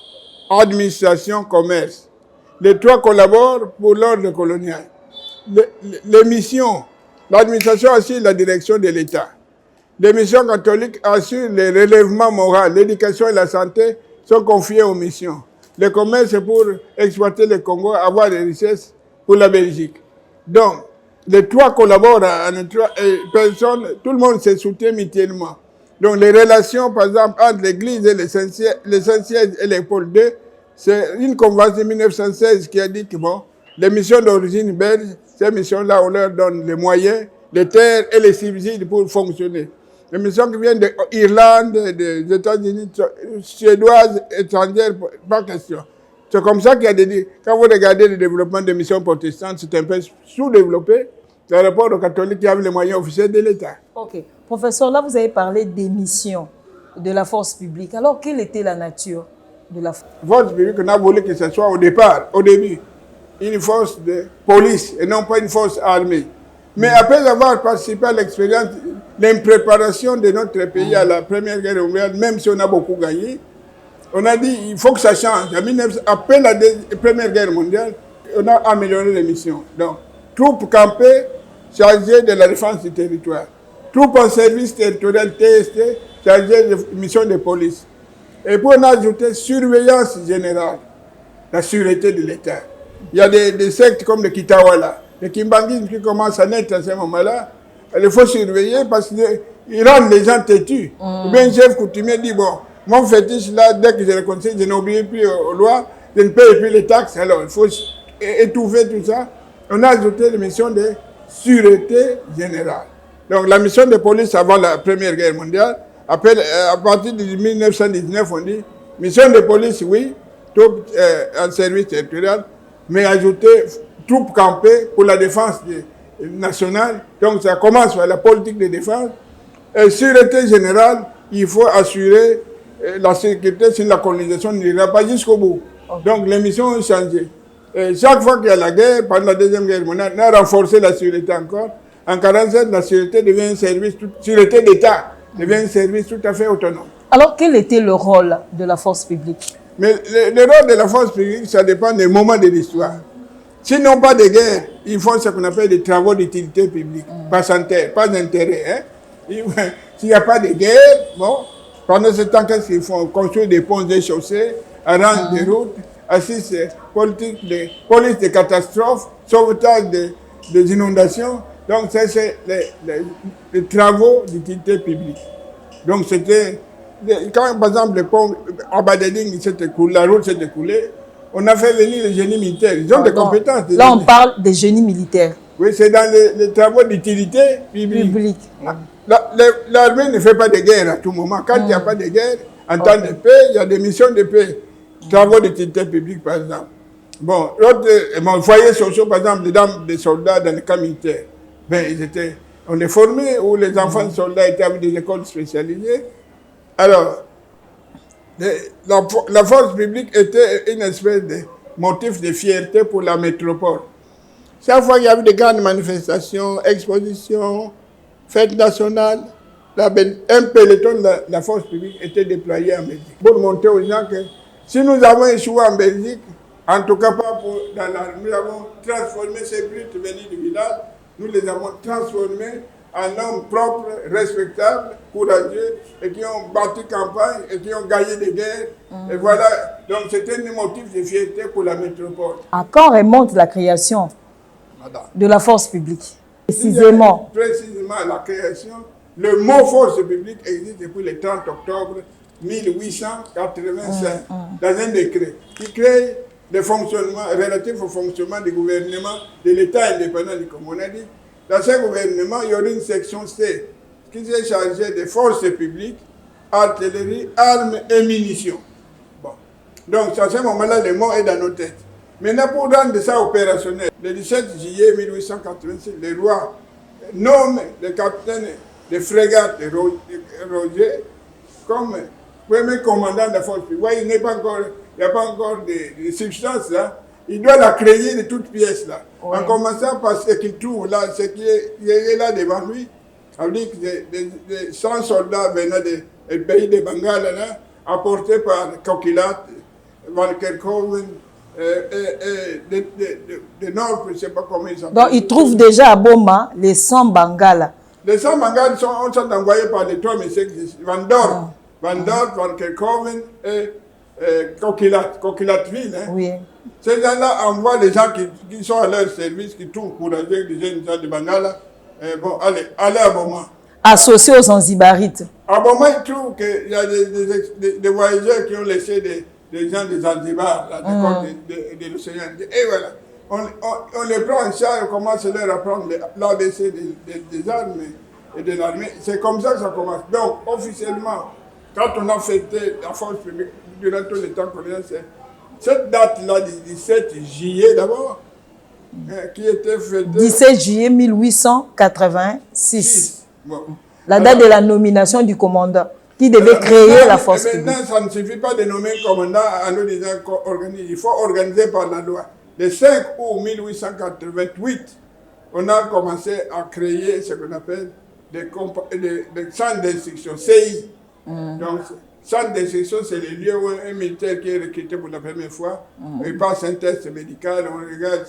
Speaker 2: administration, commerce. Les trois collaborent pour l'ordre colonial. Les missions, l'administration assure la direction de l'État. Les missions catholiques assurent le relèvement moral. L'éducation et la santé sont confiées aux missions. Le commerce, c'est pour exploiter le Congo, avoir des richesses pour la Belgique. Donc, les trois collaborent en trois personnes, tout le monde se soutient mutuellement. Donc, les relations, par exemple, entre l'Église et les Saint-Siège et les Paul II, c'est une convention de 1916 qui a dit que bon, les missions d'origine belge, ces missions-là, on leur donne les moyens, les terres et les subsides pour fonctionner. Les missions qui viennent d'Irlande, des États-Unis, suédoises, étrangères, pas question. C'est comme ça qu'il y a des... Quand vous regardez le développement des missions protestantes, c'est un peu sous-développé par rapport aux catholiques qui avaient les moyens officiels de l'État.
Speaker 1: Ok. Professeur, là, vous avez parlé des missions de la force publique. Alors, quelle était la nature de la
Speaker 2: force publique? On a voulu que ce soit au début, une force de police et non pas une force armée. Mais après avoir participé à l'expérience, l'impréparation de notre pays à la Première Guerre mondiale, même si on a beaucoup gagné, on a dit il faut que ça change. Après la Première Guerre mondiale, on a amélioré les missions. Donc, troupes campées chargées de la défense du territoire. Troupes en service territorial TST chargées de missions de police. Et puis on a ajouté surveillance générale, la sûreté de l'État. Il y a des sectes comme le Kitawala, le kimbangisme qui commence à naître à ce moment-là. Il faut surveiller parce qu'ils rendent les gens têtus. Ou bien un chef coutumier dit, bon, mon fétiche là, dès que je le conseille, je n'oublie plus aux lois, je ne paye plus les taxes. Alors il faut étouffer tout ça. On a ajouté la mission de sûreté générale. Donc la mission de police avant la Première Guerre mondiale, après, à partir de 1919, on dit mission de police, oui, troupes en service territorial, mais ajouter troupes campées pour la défense nationale. Donc ça commence par la politique de défense. Et sûreté générale, il faut assurer la sécurité sur la colonisation n'ira pas jusqu'au bout. Donc les missions ont changé. Et chaque fois qu'il y a la guerre, pendant la Deuxième Guerre mondiale, on a renforcé la sûreté encore. En 1947, la sûreté devient un service, sûreté d'État devient un service tout à fait autonome.
Speaker 1: Alors, quel était le rôle de la force publique?
Speaker 2: Mais le rôle de la force publique, ça dépend des moments de l'histoire. S'ils n'ont pas de guerre, ils font ce qu'on appelle des travaux d'utilité publique, pas sanitaire, pas d'intérêt. Hein? S'il n'y a pas de guerre, bon, pendant ce temps, qu'est-ce qu'ils font? Construire des ponts, des chaussées, arranger des routes, assiste police des catastrophes, sauvetage des inondations. Donc, ça, c'est les travaux d'utilité publique. Donc, c'était... Quand, par exemple, le pont à Badeding, la route s'est écoulée, on a fait venir les génies militaires. Ils ont des compétences.
Speaker 1: Là, on parle des génies militaires.
Speaker 2: Oui, c'est dans les travaux d'utilité publique. L'armée ne fait pas de guerre à tout moment. Quand il n'y a pas de guerre, en temps de paix, il y a des missions de paix. Travaux d'utilité publique, par exemple. Bon, mon foyer social, par exemple, des soldats dans les camps militaires. Ben, on les formait, où les enfants de soldats étaient avec des écoles spécialisées. Alors, la force publique était une espèce de motif de fierté pour la métropole. Chaque fois qu'il y avait des grandes manifestations, expositions, fêtes nationales, un peloton de la force publique était déployé en Belgique. Pour montrer aux gens que si nous avons échoué en Belgique, en tout cas pas dans l'armée, nous avons transformé ces brutes venus du village, nous les avons transformés en hommes propres, respectables, courageux, et qui ont battu campagne, et qui ont gagné des guerres. Et voilà, donc c'était un motif de fierté pour la métropole.
Speaker 1: À quand remonte la création de la force publique? Précisément.
Speaker 2: Précisément, la création, le mot force publique existe depuis le 30 octobre 1885, dans un décret qui crée des fonctionnements relatifs au fonctionnement du gouvernement de l'État indépendant du Congo. On a dit, dans ce gouvernement, il y aurait une section C qui s'est chargée des forces publiques, artillerie, armes et munitions. Bon. Donc, à ce moment-là, le mot est dans nos têtes. Maintenant, pour rendre ça opérationnel, le 17 juillet 1886, le roi nomme le capitaine de frégate Roger comme premier commandant de la force publique. Ouais, il n'y a pas encore de substance là. Il doit la créer de toutes pièces là. Oui. En commençant par ce qu'il trouve là, ce qui est là devant lui. Ça veut dire que des 100 soldats venant du pays de Bengale là, apportés par Coquillat, Van Kerkhoven, de Nord, je ne sais pas comment ils s'appellent.
Speaker 1: Donc ils trouvent déjà à Boma les 100 Bengales.
Speaker 2: Les 100 Bengales sont envoyés par les trois messieurs Van Dorp, Van Kerkhoven et Coquillatville. Hein. Oui. Ces gens-là envoient les gens qui sont à leur service, qui trouvent courageux, les jeunes gens de Bengale. Bon, allez à Boma.
Speaker 1: Associés aux Zanzibarites.
Speaker 2: À Boma, ils trouvent qu'il y a des voyageurs qui ont laissé des gens des Zanzibar, de l'océan. Et voilà. On les prend en charge, on commence à leur apprendre l'ABC des armes et de l'armée. C'est comme ça que ça commence. Donc, officiellement, quand on a fêté la force publique durant tout le temps qu'on a, cette date-là, du 17 juillet d'abord, qui était fêtée...
Speaker 1: 17 juillet 1886.
Speaker 2: Bon.
Speaker 1: La date de la nomination du commandant qui devait créer la force publique.
Speaker 2: Maintenant, ça ne suffit pas de nommer un commandant en nous disant qu'on organise. Il faut organiser par la loi. Le 5 août 1888, on a commencé à créer ce qu'on appelle des centres d'instruction, CI. Donc, centre d'instruction, c'est le lieu où un militaire qui est recruté pour la première fois, il passe un test médical, on regarde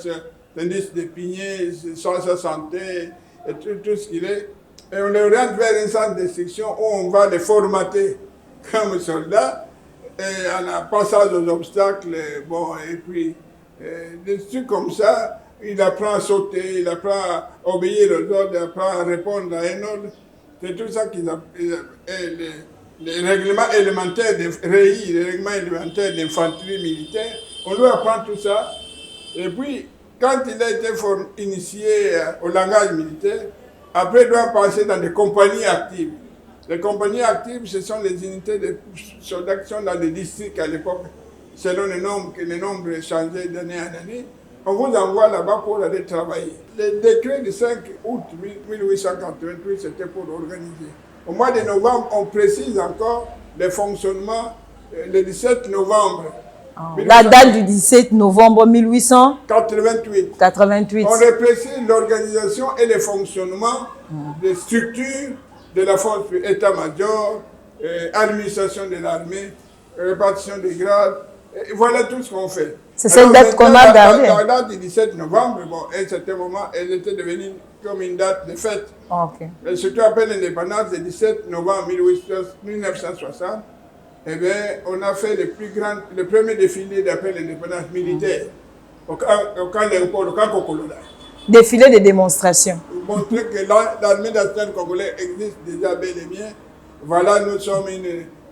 Speaker 2: l'indice de Pigné, sa santé, et tout ce qu'il est. Et on les oriente vers un centre d'instruction où on va les formater comme soldats, et en passant aux obstacles, bon, et puis des trucs comme ça. Il apprend à sauter, il apprend à obéir aux ordres, il apprend à répondre à un ordre. C'est tout ça qu'ils appellent les règlements élémentaires de REI, les règlements élémentaires d'infanterie militaire. On doit apprendre tout ça. Et puis, quand il a été initié au langage militaire, après, il doit passer dans des compagnies actives. Les compagnies actives, ce sont les unités de soldats qui sont dans les districts à l'époque, selon les nombres changeaient d'année en année. On vous envoie là-bas pour aller travailler. Le décret du 5 août 1888, c'était pour organiser. Au mois de novembre, on précise encore le fonctionnement le 17 novembre.
Speaker 1: La date du 17 novembre 1888.
Speaker 2: On reprécise l'organisation et le fonctionnement des structures de la force, état-major, administration de l'armée, répartition des grades. Et voilà tout ce qu'on fait.
Speaker 1: C'est cette date qu'on a gardée.
Speaker 2: La date du 17 novembre, bon, à un certain moment, elle était devenue comme une date de fête.
Speaker 1: Okay.
Speaker 2: Et surtout après l'indépendance, le 17 novembre 1960, eh bien, on a fait le premier défilé d'après l'indépendance militaire au camp Léopold, au camp Kokolola.
Speaker 1: Défilé de démonstration.
Speaker 2: Pour montrer que l'armée nationale congolaise existe déjà bel et bien. Voilà, nous sommes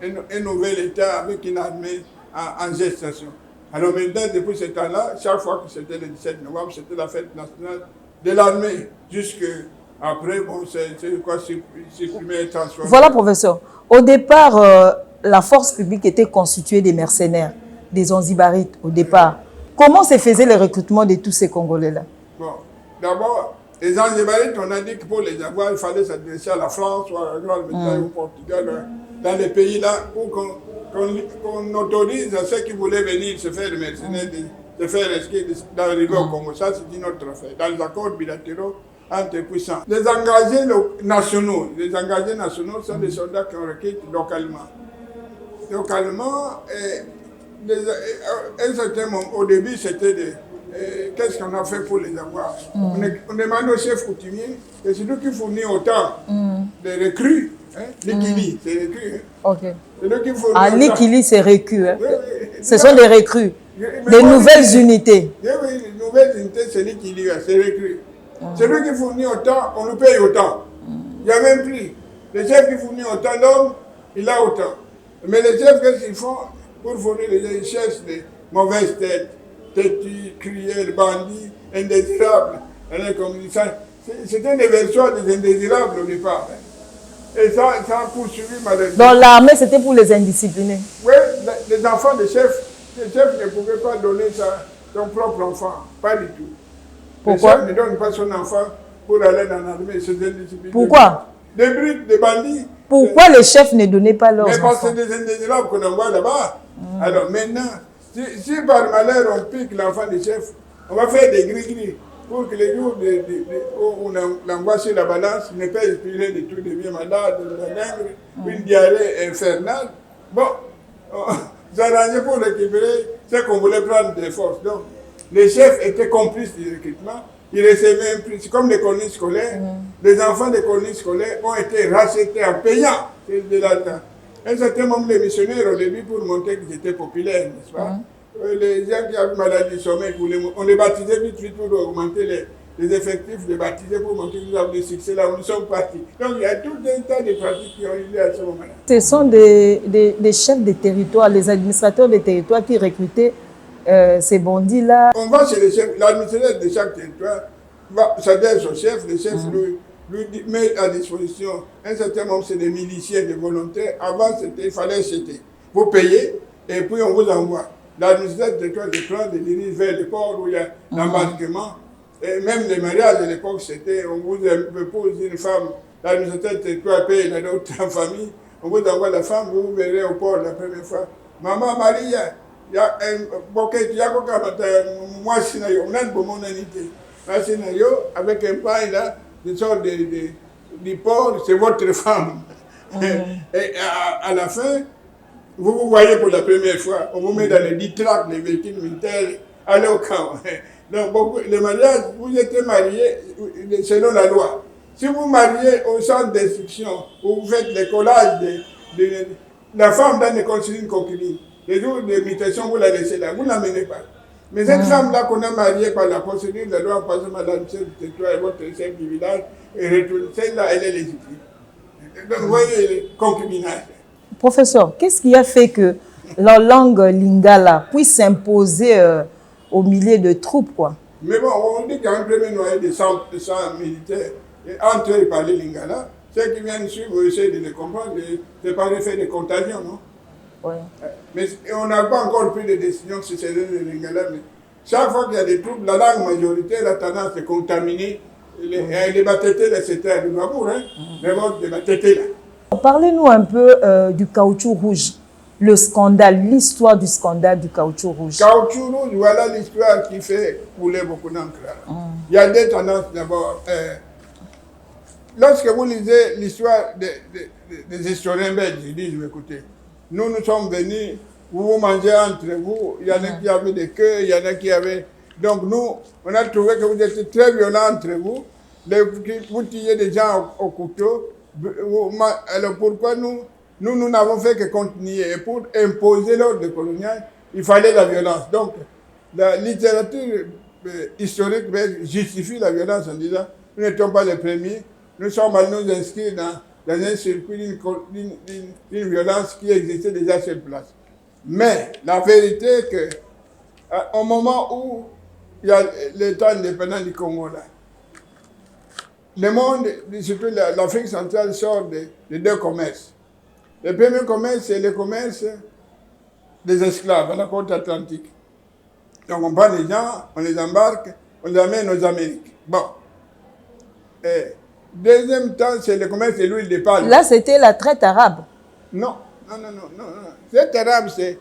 Speaker 2: un nouvel État avec une armée en gestation. Alors maintenant, depuis ce temps-là, chaque fois que c'était le 17 novembre, c'était la fête nationale de l'armée. Jusqu'après, bon, c'est quoi, supprimer et transformer.
Speaker 1: Voilà, professeur. Au départ, la force publique était constituée des mercenaires, des Zanzibarites au départ. Comment se faisait le recrutement de tous ces Congolais-là?
Speaker 2: Bon, d'abord, les Zanzibarites, on a dit que pour les avoir, il fallait s'adresser à la France ou à la Grande-Bretagne ou au Portugal, dans les pays-là, pour qu'on autorise à ceux qui voulaient venir se faire mercenaires, de faire inscrire d'arriver au Congo. Ça, c'est une autre affaire. Dans les accords bilatéraux entre les puissants. Les engagés nationaux sont des soldats qu'on recrute localement. Localement, un certain moment, au début, c'était qu'est-ce qu'on a fait pour les avoir. On demande au chef coutumier, et c'est lui qui fournit autant de recrues. L'Ikili, c'est recrues.
Speaker 1: Okay.
Speaker 2: L'Ikili,
Speaker 1: c'est recrues. Hein?
Speaker 2: Oui, oui.
Speaker 1: Ce sont des recrues. Des nouvelles unités.
Speaker 2: Oui, les nouvelles unités, c'est l'Ikili, c'est recrues. C'est lui qui fournit autant, on lui paye autant. Il y a même prix. Le chef qui fournit autant d'hommes, il a autant. Mais les chefs, qu'est-ce qu'ils font pour fournir les gens? Ils cherchent des mauvaises têtes, têtus, cruels, bandits, indésirables. C'était une version des indésirables au départ. Et ça a poursuivi malheureusement.
Speaker 1: Donc l'armée, c'était pour les indisciplinés?
Speaker 2: Oui, les enfants des chefs ne pouvaient pas donner son propre enfant, pas du tout.
Speaker 1: Pourquoi?
Speaker 2: Le chef ne donne pas son enfant pour aller dans l'armée, c'est indiscipliné.
Speaker 1: Pourquoi?
Speaker 2: Des brutes, des bandits.
Speaker 1: Pourquoi les chefs ne donnaient pas leurs enfants?
Speaker 2: Mais parce que c'est des indésirables qu'on envoie là-bas. Alors maintenant, si par malheur on pique l'enfant des chefs, on va faire des gris-gris pour que les jours où on l'envoie sur la balance ne pas inspirer de tout, devient malade, une diarrhée infernale. Bon, ça arrangeait pour récupérer ce qu'on voulait prendre des forces. Donc, les chefs étaient complices du recrutement. Ils recevaient un prix. C'est comme les colonies scolaires. Les enfants des colonies scolaires ont été rachetés en payant de l'argent. Un certain nombre de missionnaires au début pour montrer qu'ils étaient populaires, n'est-ce pas? Les gens qui avaient maladie du sommeil, on les baptisait vite pour augmenter les effectifs, les baptiser pour montrer qu'ils avaient du succès là où nous sommes partis. Donc il y a tout un tas de pratiques qui ont eu lieu à ce moment-là.
Speaker 1: Ce sont des chefs de territoire, les administrateurs des territoires qui recrutaient ces bandits-là.
Speaker 2: On va chez les chefs, l'administrateur de chaque territoire s'adresse au chef, le chef lui met à disposition un certain nombre, c'est des miliciens, des volontaires. Avant, il fallait acheter. Vous payez et puis on vous envoie. L'administrateur de territoire se prend, les dirige vers les ports où il y a l'embarquement. Et même les mariages de l'époque, c'était on vous pose une femme, l'administrateur de territoire paye la dot en famille, on vous envoie la femme, vous verrez au port la première fois. Maman Maria, il y a un bouquet, il y a moi, on a une bonne humanité. Avec un pain là, qui sort du port, c'est votre femme. Et à la fin, vous voyez pour la première fois, on vous met dans les 10 tracts, les véhicules militaires, allez au camp. Donc, le mariage, vous êtes marié selon la loi. Si vous mariez au centre d'instruction, où vous faites les collages, la femme doit ne considérer une concubine. Les jours de mutation, vous la laissez là, vous ne l'amenez pas. Mais cette femme-là qu'on a mariée par la procédure de loi, par exemple, madame chef du territoire et votre chef du village, et retourne, celle-là, elle est légitime. Donc, vous voyez, le concubinage.
Speaker 1: Professeur, qu'est-ce qui a fait que la langue lingala puisse s'imposer au milieu de troupes, quoi?
Speaker 2: Mais bon, on dit qu'il y a un premier noyau de 100 militaires, et entre eux, ils parlent lingala. Ceux qui viennent suivre, vous essayez de les comprendre, c'est pas l'effet de contagion, non?
Speaker 1: Oui.
Speaker 2: Mais on n'a pas encore pris de décision sur ces deux lingala, mais chaque fois qu'il y a des troupes, la langue majoritaire a tendance à contaminer les batétés, etc. du Babour, hein? Mais bon, les batétés là.
Speaker 1: Parlez-nous un peu du caoutchouc rouge, le scandale, l'histoire du scandale du caoutchouc rouge.
Speaker 2: Caoutchouc rouge, voilà l'histoire qui fait couler beaucoup d'encre. Il y a deux tendances d'abord. Lorsque vous lisez l'histoire des historiens belges, ils disent, écoutez, nous sommes venus, vous mangez entre vous, il y en a qui avaient des queues, il y en a qui avaient... Donc nous, on a trouvé que vous étiez très violents entre vous, vous tirez des gens au couteau. Alors pourquoi nous n'avons fait que continuer. Et pour imposer l'ordre colonial, il fallait la violence. Donc la littérature historique justifie la violence en disant, nous n'étions pas les premiers, nous sommes allés nous inscrire dans un circuit d'une violence qui existait déjà sur place. Mais la vérité est que au moment où il y a l'État indépendant du Congo là, le monde, surtout l'Afrique centrale, sort de deux commerces. Le premier commerce, c'est le commerce des esclaves à la côte atlantique. Donc on prend les gens, on les embarque, on les amène aux Amériques. Bon. Et deuxième temps, c'est le commerce de l'huile de palme.
Speaker 1: Là, c'était la traite arabe.
Speaker 2: Non. Cette arabe, c'est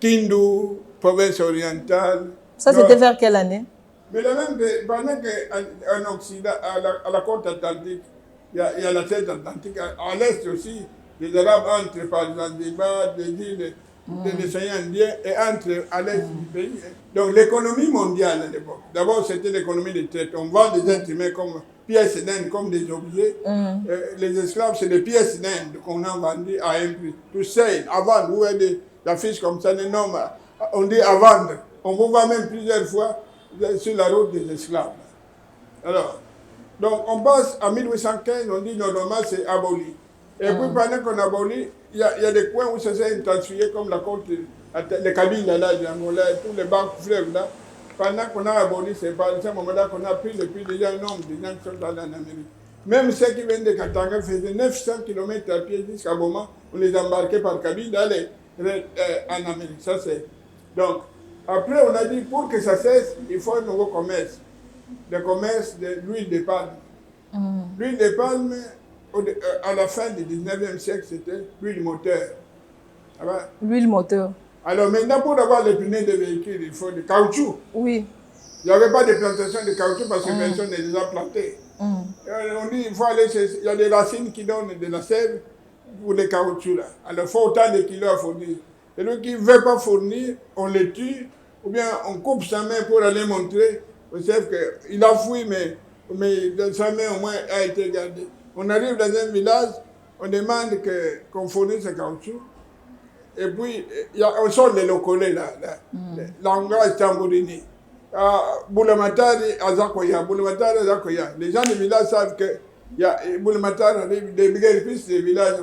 Speaker 2: Kindu, province orientale.
Speaker 1: Ça, c'était vers quelle année?
Speaker 2: Mais le même, pendant qu'en Occident, à la côte atlantique, il y a la traite atlantique, à l'est aussi, les Arabes entrent par Zanzibar, des îles des océans Indiens et entrent à l'est du pays. Donc l'économie mondiale à l'époque, d'abord c'était l'économie des traites. On vend des êtres humains comme pièces d'Inde, comme des objets. Les esclaves, c'est des pièces d'Inde qu'on a vendues à un prix. To sell, à vendre, vous voyez des affiches comme ça, des noms, on dit à vendre. On vous vend même plusieurs fois sur la route des esclaves. Alors, donc on passe en 1815, on dit normalement c'est aboli. Et puis pendant qu'on abolit, il y a des coins où ça s'est intensifié comme la côte, les cabines là, de l'Angola, tous les banques fleuves là. Pendant qu'on a aboli, c'est par ce moment-là qu'on a pris depuis déjà un nombre de gens qui sont allés en Amérique. Même ceux qui viennent de Katanga faisaient 900 km à pied jusqu'à moment, on les embarquait par cabine d'aller en Amérique. Ça c'est. Donc, après, on a dit, pour que ça cesse, il faut un nouveau commerce. Le commerce de l'huile de palme. L'huile de palme, à la fin du 19e siècle, c'était l'huile moteur.
Speaker 1: L'huile moteur.
Speaker 2: Alors maintenant, pour avoir les pneus de véhicules, il faut du caoutchouc.
Speaker 1: Oui.
Speaker 2: Il n'y avait pas de plantation de caoutchouc parce que personne ne les a plantés. On dit, il faut aller il y a des racines qui donnent de la sève pour les caoutchoucs là. Alors il faut autant de kilos à fournir. Et lui qui ne veut pas fournir, on le tue, ou bien on coupe sa main pour aller montrer au chef qu'il a fui, mais sa main au moins a été gardée. On arrive dans un village, on demande qu'on fournisse ce caoutchouc, et puis on sort les locaux là, langage tambourini. Boulamatari Azakoya, Boulamatari Azakoya. Les gens du village savent que Boulamatari arrive, des fils des villages.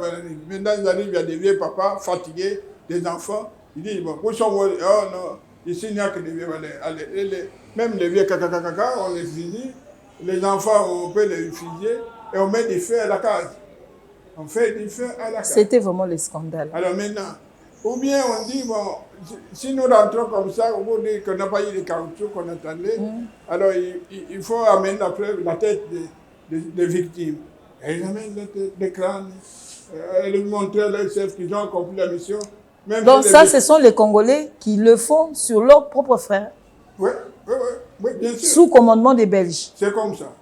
Speaker 2: Maintenant, ils arrivent, il y a des vieux papas fatigués, des enfants. Ils disent, bon, où sont vos... Oh non, ici, il n'y a que des vieux. Allez, même les vieux kakakakaka, on les fusille. Les enfants, on peut les fusiller. Et on met du feu à la case. On fait du feu à la case.
Speaker 1: C'était vraiment le scandale.
Speaker 2: Alors maintenant, ou bien on dit, bon, si nous rentrons comme ça, on vous dit qu'on n'a pas eu de caoutchouc qu'on attendait, alors il faut amener la tête des victimes. Et ils amènent la tête, des crânes. Ils montrent à leur chef qu'ils ont accompli la mission. Même
Speaker 1: donc ça, ce sont les Congolais qui le font sur leurs propres frères.
Speaker 2: Oui, bien sûr.
Speaker 1: Sous commandement des Belges.
Speaker 2: C'est comme ça.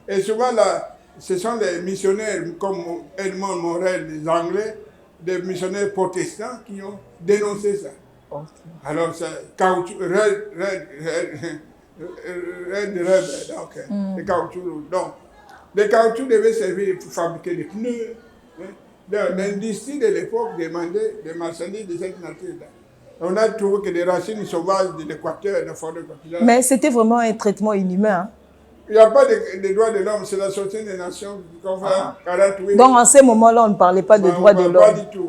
Speaker 2: Et souvent, là, ce sont les missionnaires comme Edmond Morel, les Anglais, des missionnaires protestants qui ont dénoncé ça. Okay. Alors, c'est caoutchouc, les caoutchoucs. Donc, les caoutchoucs devaient servir pour fabriquer des pneus. L'industrie de l'époque demandait des marchandises de cette nature-là. On a trouvé que des racines sauvages de l'Équateur, de la forêt équatoriale.
Speaker 1: Mais c'était vraiment un traitement inhumain. Hein.
Speaker 2: Il n'y a pas de droits de l'homme, c'est la Société des Nations qui confère 48.
Speaker 1: Donc en ces moments-là, on ne parlait pas de droits de l'homme.
Speaker 2: Pas du tout.